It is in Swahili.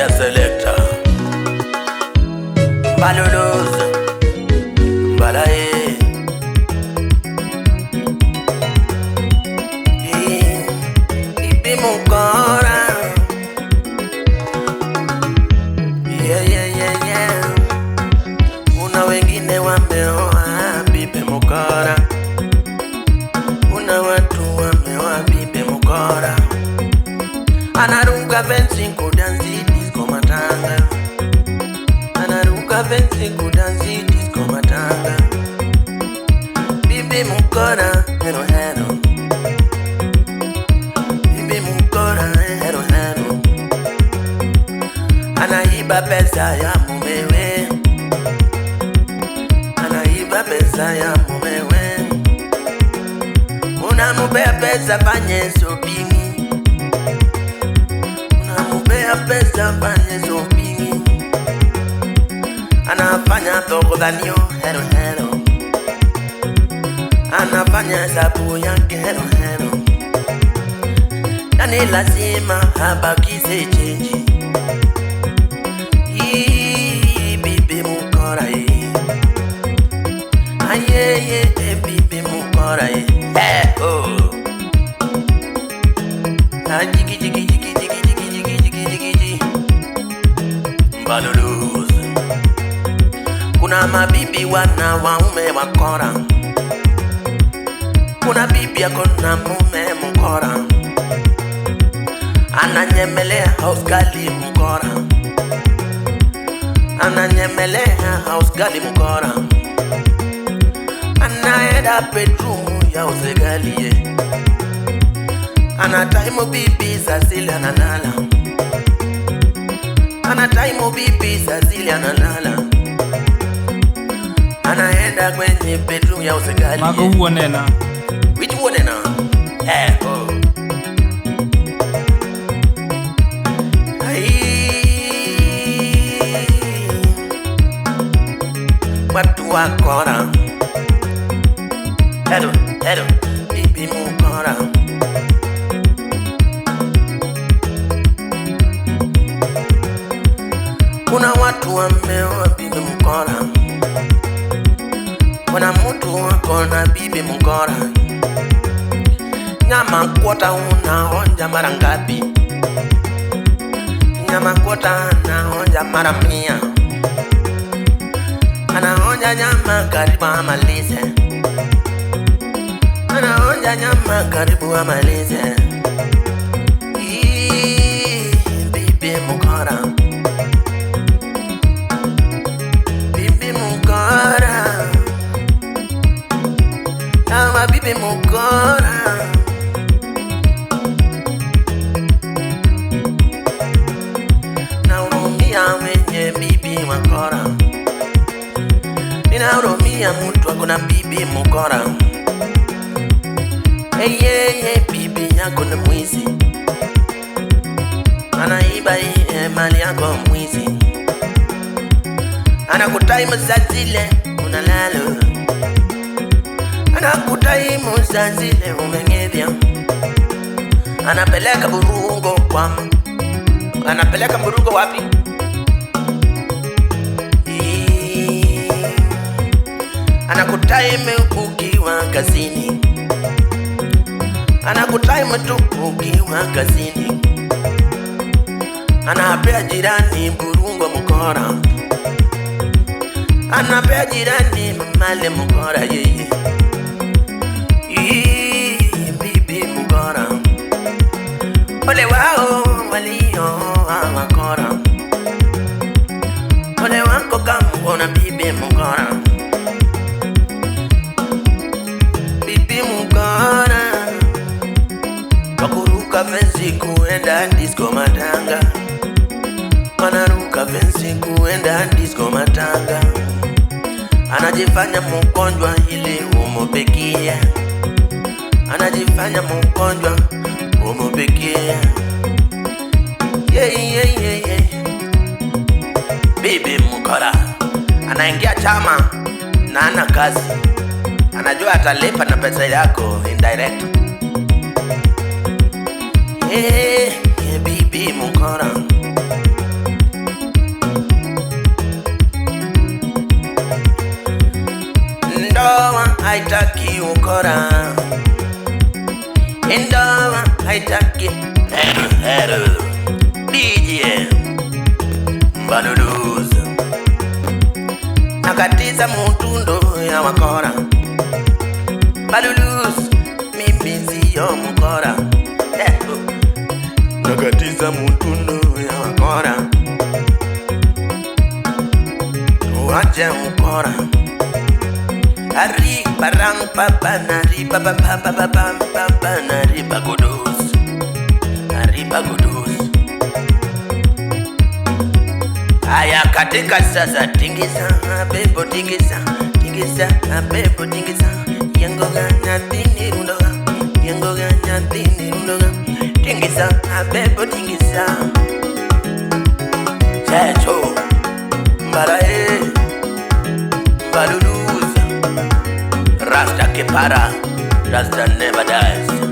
Aya selector Baloloz Balaye Ibi mukora Yeah Una wengine wameoa bibi mukora. Una watu wameoa bibi mukora. Anaruka fensi kudansi disco matanga. Anaruka fensi kudansi disco matanga. Bibi mukora hero hero. Bibi mukora hero hero. Anaiba pesa ya mumewe. Anaiba pesa ya mumewe. Unamupea pesa fanye shopping. Unamupea pesa fanye shopping. Anafanya thogodhanio hero hero. Anafanya sabu yake hero hero. Yani lazima habakise change. Bibi mukora Aye bibi mukora oh jigi jigi jigi jigi jigi jigi jigi jigi jigi Baloloz. Kuna mabibi wana waume wakora. Kuna bibi akona mume mukora. Ananyemelea house girl mukora. Ananyemelea house girl mukora. Anaenda bedroom ya house girl Anataimu bibi sasili analala. Anataimu bibi sasili analala. Anaenda kwenye bedroom ya house girl Mago huo nena. Which one nena? Oh watu wakora. Hello, hello, bibi mukora. Kuna watu wameoa bibi mukora. Kuna mtu wako na bibi mukora. Nyama kwota unaonja mara ngapi? Nyama kwota anaonja mara 100. Anaonja nyama karibu amalize. Anaonja nyama karibu amalize. Bibi mukora. Bibi mukora. Ama bibi mukora. Naurumia mwenye bibi mukora. Ninaurumia mtu akona bibi mukora. Hey, bibi yako ni mwizi. Anaiba mali yako mwizi. Anakutaimu saa zile unalala. Anakutaimu saa zile umengevya. Anapeleka burungo kwa Anapeleka burungo wapi? Anakutaimu ukiwa kazini. Anakutaimu tu ukiwa kazini. Anapea jirani burungo mukora. Anapea jirani male mukora yeye. Bibi mukora. Ole wao walio wakora. Ole wako kama una bibi mukora. Bibi mukora. Wakuruka fensi kuenda disco matanga. Wanaruka fensi kuenda disco matanga. Anajifanya mgonjwa ili umupikie. Anajifanya mgonjwa umupikie. Yeah. Bibi mukora. Anaingia chama na ana kazi. Anajua atalipa na pesa yako indirect. Bibi mukora. mkora. Indoa haitaki heru DJ Balulus nakatiza mutundo ya wakora. Balulus mimi siyo mkora. Nakatiza mutundo ya wakora. Wache mkora. Arriba ram papa nariba papa papa papa nariba kudus. Nariba kudus. Aya katika sasa tingisa bebo tingisa. Tingisa bebo tingisa. Yengo ganya tini rundoga. Yengo ganya tini rundoga. Tingisa bebo tingisa. Checho Mbarae Balulus Rasta Kepara, Rasta never dies.